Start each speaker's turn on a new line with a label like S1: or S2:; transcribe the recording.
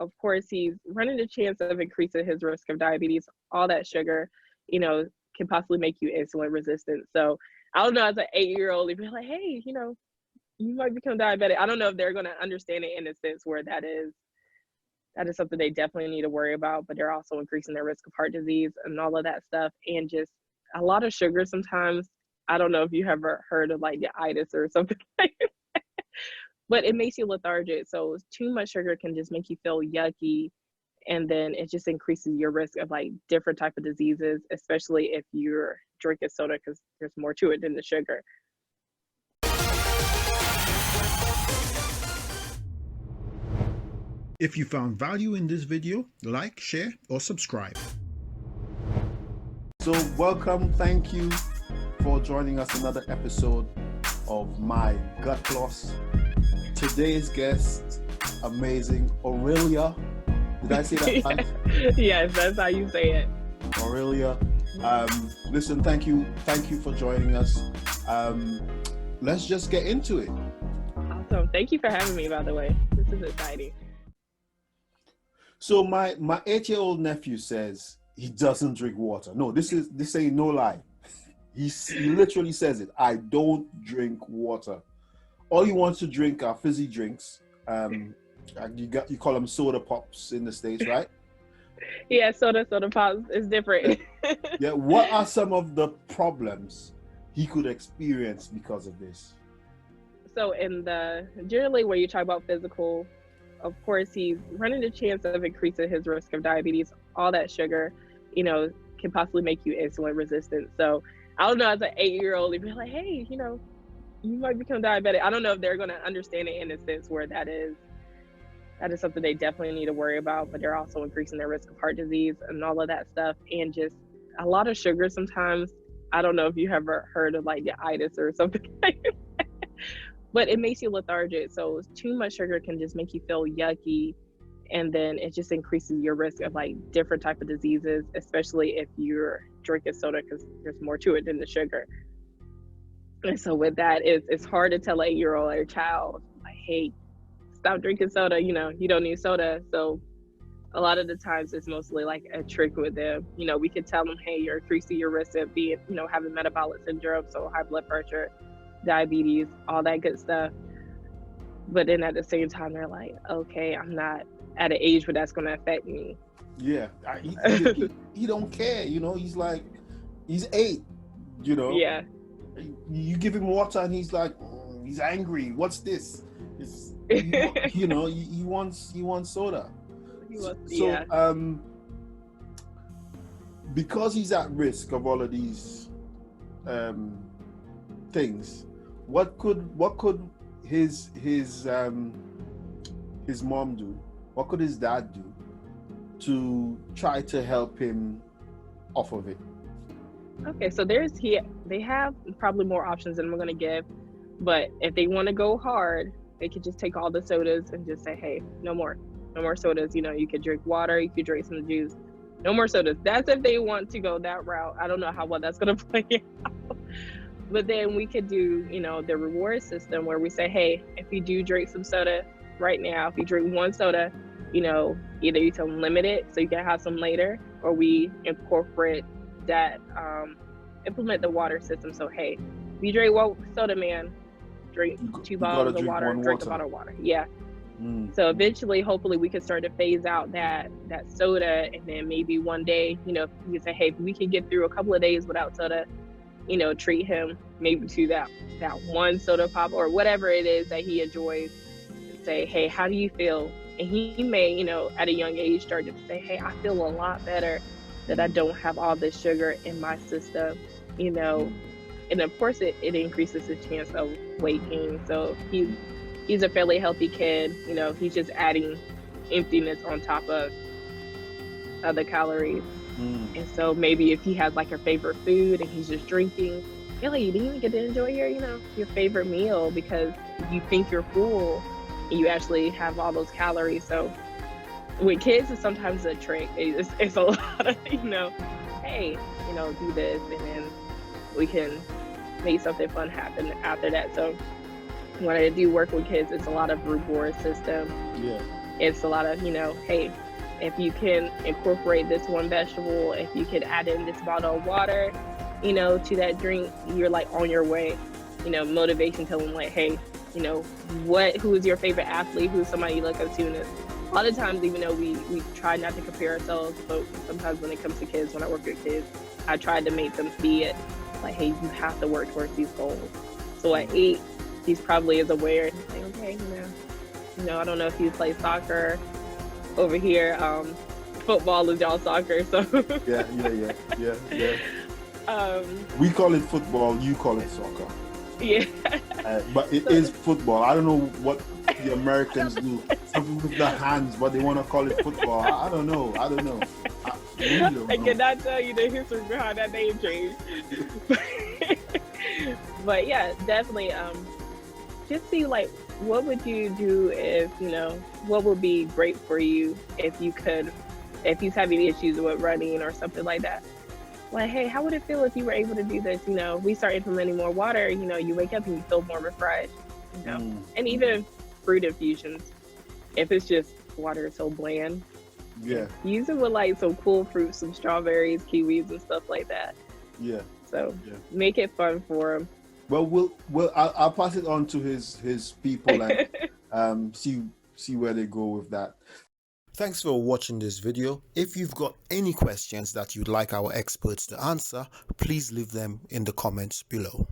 S1: of course, he's running the chance of increasing his risk of diabetes. All that sugar, you know, can possibly make you insulin resistant. So I don't know, as an 8-year-old, if you're like, hey, you might become diabetic. I don't know if they're going to understand it in a sense where that is something they definitely need to worry about, but they're also increasing their risk of heart disease and all of that stuff. And just a lot of sugar sometimes. I don't know if you ever heard of like the itis or something like that, but it makes you lethargic. So too much sugar can just make you feel yucky. And then it just increases your risk of like different type of diseases, especially if you're drinking soda, because there's more to it than the sugar.
S2: If you found value in this video, like, share, or subscribe.
S3: So welcome, thank you for joining us another episode of My Gut Loss. Today's guest, amazing Areulior. Did I say that right?
S1: Yes, that's how you say it.
S3: Areulior. Listen, thank you for joining us. Let's just get into it.
S1: Awesome. Thank you for having me, by the way. This is exciting.
S3: So my 8-year-old nephew says he doesn't drink water. No, this ain't no lie. He literally says it. I don't drink water. All he wants to drink are fizzy drinks. You call them soda pops in the States, right?
S1: Yeah, soda pops is different.
S3: Yeah. What are some of the problems he could experience because of this?
S1: So generally where you talk about physical, of course, he's running the chance of increasing his risk of diabetes. All that sugar, can possibly make you insulin resistant. So I don't know, as an 8-year-old, if you're like, hey, you might become diabetic. I don't know if they're going to understand it in a sense where that is something they definitely need to worry about, but they're also increasing their risk of heart disease and all of that stuff. And just a lot of sugar sometimes. I don't know if you ever heard of like the itis or something like that, but it makes you lethargic. So too much sugar can just make you feel yucky. And then it just increases your risk of like different type of diseases, especially if you're drinking soda, because there's more to it than the sugar. And so with that, it's hard to tell an 8-year-old or a child, like, hey, stop drinking soda, you don't need soda. So a lot of the times it's mostly like a trick with them. We could tell them, hey, you're increasing your risk of being, having metabolic syndrome, so high blood pressure, diabetes, all that good stuff. But then at the same time, they're like, okay, I'm not at an age where that's going to affect me.
S3: Yeah, he don't care. He's like, he's 8.
S1: Yeah.
S3: You give him water and he's like, he's angry. What's this? He wants soda. Because he's at risk of all of these things, what could his mom do? What could his dad do to try to help him off of it?
S1: Okay, so they have probably more options than we're going to give, but if they want to go hard, they could just take all the sodas and just say, hey, no more sodas. You could drink water, you could drink some juice, no more sodas. That's if they want to go that route. I don't know how well that's going to play out. But then we could do, the reward system where we say, hey, if you do drink some soda right now, if you drink one soda, either you tell them limit it so you can have some later, or we incorporate that, implement the water system. So, hey, if you drink one soda, man, drink 2 bottles of water, drink a bottle of water. Yeah. So eventually, hopefully, we can start to phase out that soda, and then maybe one day, you can say, hey, if we can get through a couple of days without soda, treat him maybe to that one soda pop or whatever it is that he enjoys. Say, hey, how do you feel? And he may, at a young age, start to say, hey, I feel a lot better that I don't have all this sugar in my system, and of course it increases his chance of weight gain. So he's a fairly healthy kid. He's just adding emptiness on top of the calories. And so maybe if he has like a favorite food and he's just drinking, really, you didn't even get to enjoy your favorite meal because you think you're full and you actually have all those calories. So with kids, it's sometimes a trick. It's a lot of, hey, do this, and then we can make something fun happen after that. So when I do work with kids, it's a lot of reward system.
S3: Yeah.
S1: it's a lot of, hey, if you can incorporate this one vegetable, if you could add in this bottle of water, to that drink, you're like on your way. Motivation, telling like, hey, who is your favorite athlete? Who's somebody you look up to? And a lot of times, even though we try not to compare ourselves, but sometimes when it comes to kids, when I work with kids, I tried to make them see it like, hey, you have to work towards these goals. So at 8, he's probably is aware. Like, okay, I don't know if you play soccer over here. Football is y'all soccer, so
S3: Yeah. We call it football. You call it soccer.
S1: Yeah.
S3: But it is football. I don't know what the Americans do. Something with their hands, but they want to call it football. I don't know. I really don't know.
S1: I cannot tell you the history behind that name change. But yeah, definitely. Just see like, what would you do if, what would be great for you if he's having issues with running or something like that. Like, hey, how would it feel if you were able to do this? We start implementing more water, you wake up and you feel more refreshed, and even fruit infusions. If it's just water so bland, use it with like some cool fruits, some strawberries, kiwis, and stuff like that.
S3: Yeah.
S1: So make it fun for him.
S3: Well, I'll pass it on to his people and see where they go with that. Thanks for watching this video. If you've got any questions that you'd like our experts to answer, please leave them in the comments below.